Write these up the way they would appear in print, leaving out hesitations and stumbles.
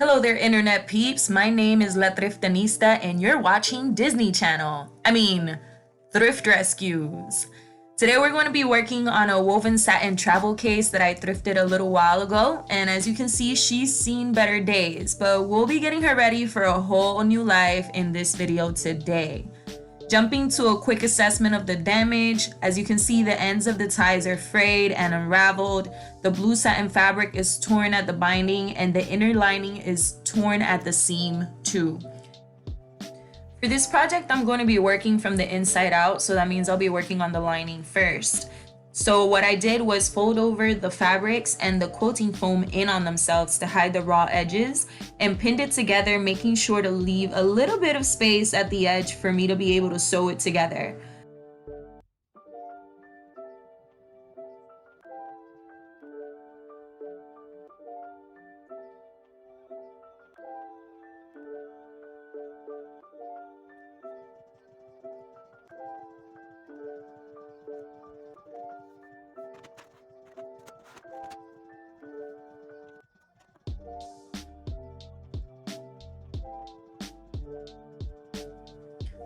Hello there, internet peeps. My name is La Thriftanista, and you're watching Disney Channel. Thrift Rescues. Today we're going to be working on a woven satin travel case that I thrifted a little while ago, and as you can see, she's seen better days, but we'll be getting her ready for a whole new life in this video today. Jumping to a quick assessment of the damage, as you can see, the ends of the ties are frayed and unraveled. The blue satin fabric is torn at the binding and the inner lining is torn at the seam too. For this project, I'm going to be working from the inside out, so that means I'll be working on the lining first. So what I did was fold over the fabrics and the quilting foam in on themselves to hide the raw edges and pinned it together, making sure to leave a little bit of space at the edge for me to be able to sew it together.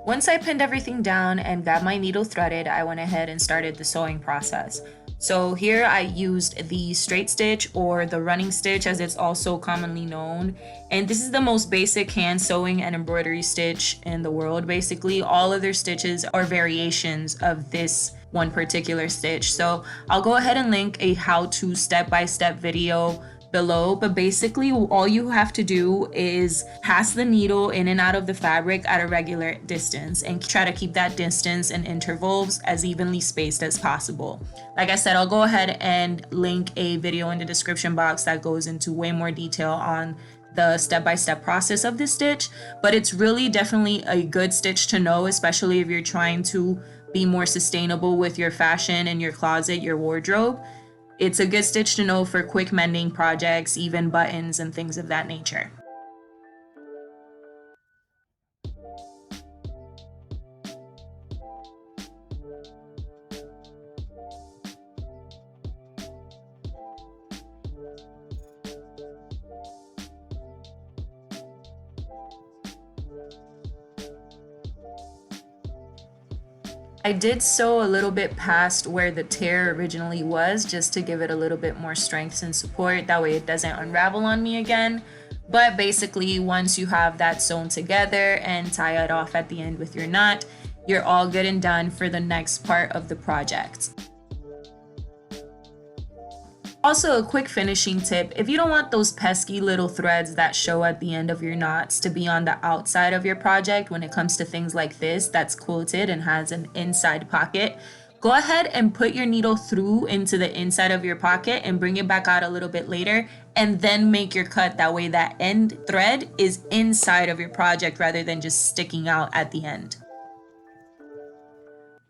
Once I pinned everything down and got my needle threaded, I went ahead and started the sewing process. So here I used the straight stitch, or the running stitch as it's also commonly known. And this is the most basic hand sewing and embroidery stitch in the world. Basically, all other stitches are variations of this one particular stitch. So I'll go ahead and link a how-to step-by-step video below, but basically all you have to do is pass the needle in and out of the fabric at a regular distance and try to keep that distance and intervals as evenly spaced as possible. Like I said, I'll go ahead and link a video in the description box that goes into way more detail on the step-by-step process of this stitch, but it's really definitely a good stitch to know, especially if you're trying to be more sustainable with your fashion and your closet, your wardrobe. It's a good stitch to know for quick mending projects, even buttons and things of that nature. I did sew a little bit past where the tear originally was, just to give it a little bit more strength and support. That way it doesn't unravel on me again. But basically, once you have that sewn together and tie it off at the end with your knot, you're all good and done for the next part of the project. Also, a quick finishing tip: if you don't want those pesky little threads that show at the end of your knots to be on the outside of your project when it comes to things like this that's quilted and has an inside pocket, go ahead and put your needle through into the inside of your pocket and bring it back out a little bit later, and then make your cut. That way that end thread is inside of your project rather than just sticking out at the end.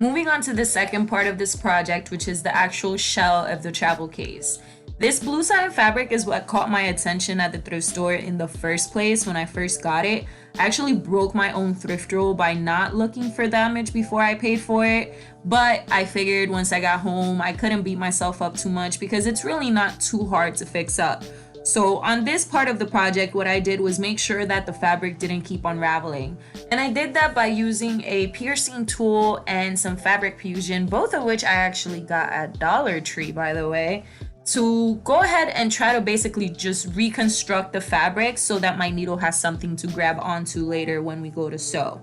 Moving on to the second part of this project, which is the actual shell of the travel case. This blue satin fabric is what caught my attention at the thrift store in the first place when I first got it. I actually broke my own thrift roll by not looking for damage before I paid for it, but I figured once I got home I couldn't beat myself up too much because it's really not too hard to fix up. So on this part of the project, what I did was make sure that the fabric didn't keep unraveling. And I did that by using a piercing tool and some fabric fusion, both of which I actually got at Dollar Tree, by the way, to go ahead and try to basically just reconstruct the fabric so that my needle has something to grab onto later when we go to sew.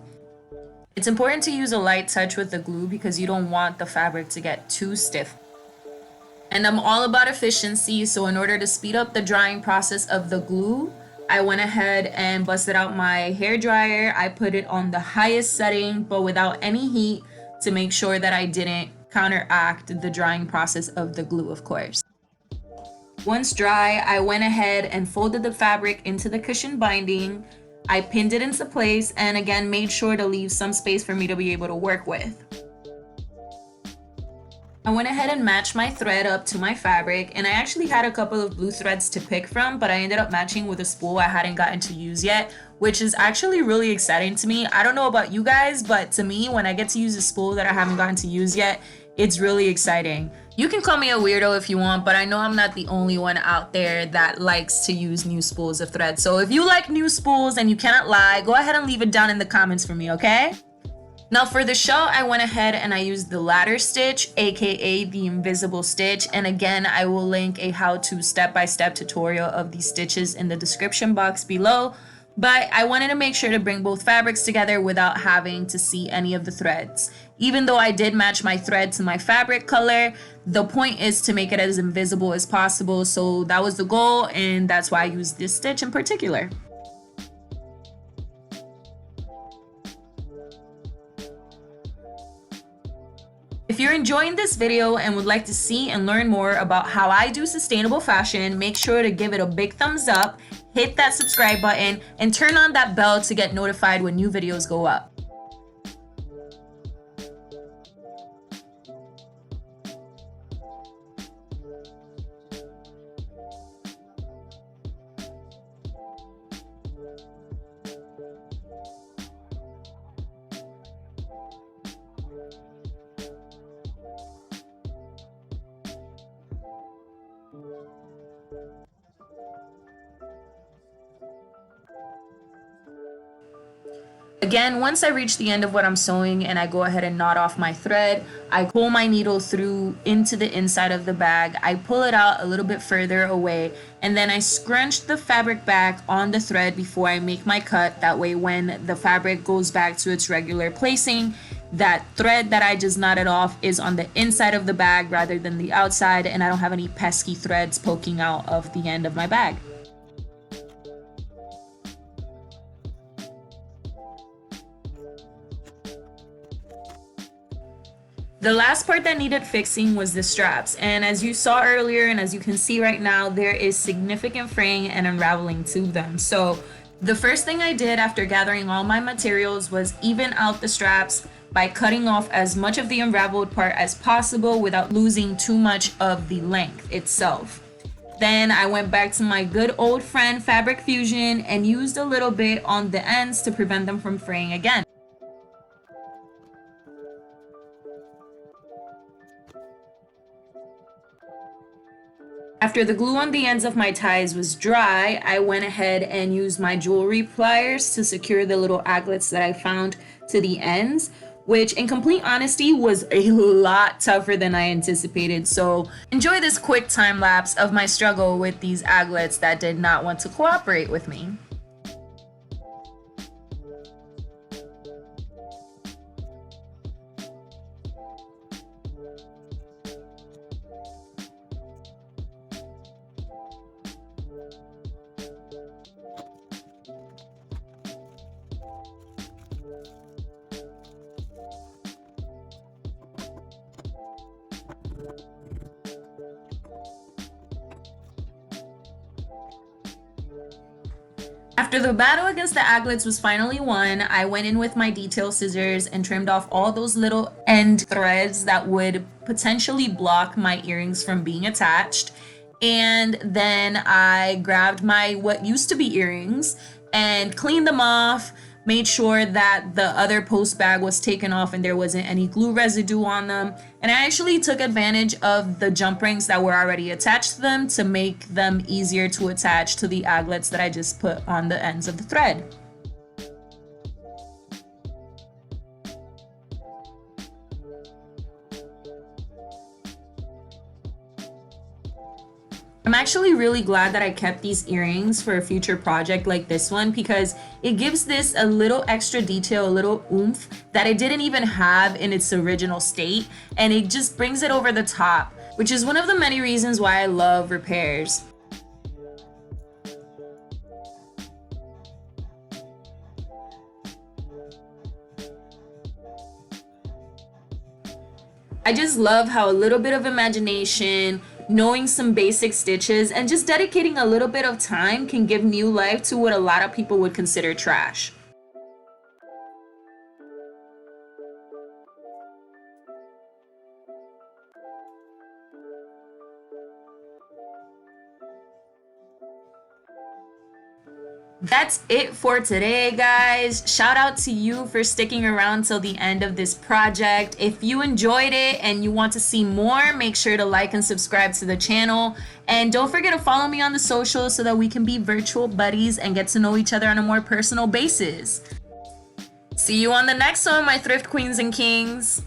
It's important to use a light touch with the glue because you don't want the fabric to get too stiff. And I'm all about efficiency, so in order to speed up the drying process of the glue, I went ahead and busted out my hair dryer. I put it on the highest setting, but without any heat, to make sure that I didn't counteract the drying process of the glue, of course. Once dry, I went ahead and folded the fabric into the cushion binding. I pinned it into place and again made sure to leave some space for me to be able to work with. I went ahead and matched my thread up to my fabric, and I actually had a couple of blue threads to pick from, but I ended up matching with a spool I hadn't gotten to use yet, which is actually really exciting to me. I don't know about you guys, but to me, when I get to use a spool that I haven't gotten to use yet, it's really exciting. You can call me a weirdo if you want, but I know I'm not the only one out there that likes to use new spools of thread. So if you like new spools and you cannot lie, go ahead and leave it down in the comments for me, okay? Now for the shell, I went ahead and I used the ladder stitch, aka the invisible stitch. And again, I will link a how-to step-by-step tutorial of these stitches in the description box below. But I wanted to make sure to bring both fabrics together without having to see any of the threads. Even though I did match my thread to my fabric color, the point is to make it as invisible as possible. So that was the goal, and that's why I used this stitch in particular. If you're enjoying this video and would like to see and learn more about how I do sustainable fashion, make sure to give it a big thumbs up, hit that subscribe button, and turn on that bell to get notified when new videos go up. Again, once I reach the end of what I'm sewing and I go ahead and knot off my thread, I pull my needle through into the inside of the bag. I pull it out a little bit further away, and then I scrunch the fabric back on the thread before I make my cut. That way when the fabric goes back to its regular placing, that thread that I just knotted off is on the inside of the bag rather than the outside, and I don't have any pesky threads poking out of the end of my bag. The last part that needed fixing was the straps, and as you saw earlier and as you can see right now, there is significant fraying and unraveling to them. So the first thing I did after gathering all my materials was even out the straps by cutting off as much of the unraveled part as possible without losing too much of the length itself. Then I went back to my good old friend Fabric Fusion and used a little bit on the ends to prevent them from fraying again. After the glue on the ends of my ties was dry, I went ahead and used my jewelry pliers to secure the little aglets that I found to the ends, which in complete honesty was a lot tougher than I anticipated. So enjoy this quick time lapse of my struggle with these aglets that did not want to cooperate with me. After the battle against the aglets was finally won, I went in with my detail scissors and trimmed off all those little end threads that would potentially block my earrings from being attached. And then I grabbed my what used to be earrings and cleaned them off, made sure that the other post bag was taken off and there wasn't any glue residue on them. And I actually took advantage of the jump rings that were already attached to them to make them easier to attach to the aglets that I just put on the ends of the thread. I'm actually really glad that I kept these earrings for a future project like this one because it gives this a little extra detail, a little oomph that it didn't even have in its original state, and it just brings it over the top, which is one of the many reasons why I love repairs. I just love how a little bit of imagination, knowing some basic stitches, and just dedicating a little bit of time can give new life to what a lot of people would consider trash. That's it for today, guys. Shout out to you for sticking around till the end of this project. If you enjoyed it and you want to see more, make sure to like and subscribe to the channel. And don't forget to follow me on the socials so that we can be virtual buddies and get to know each other on a more personal basis. See you on the next one, my thrift queens and kings.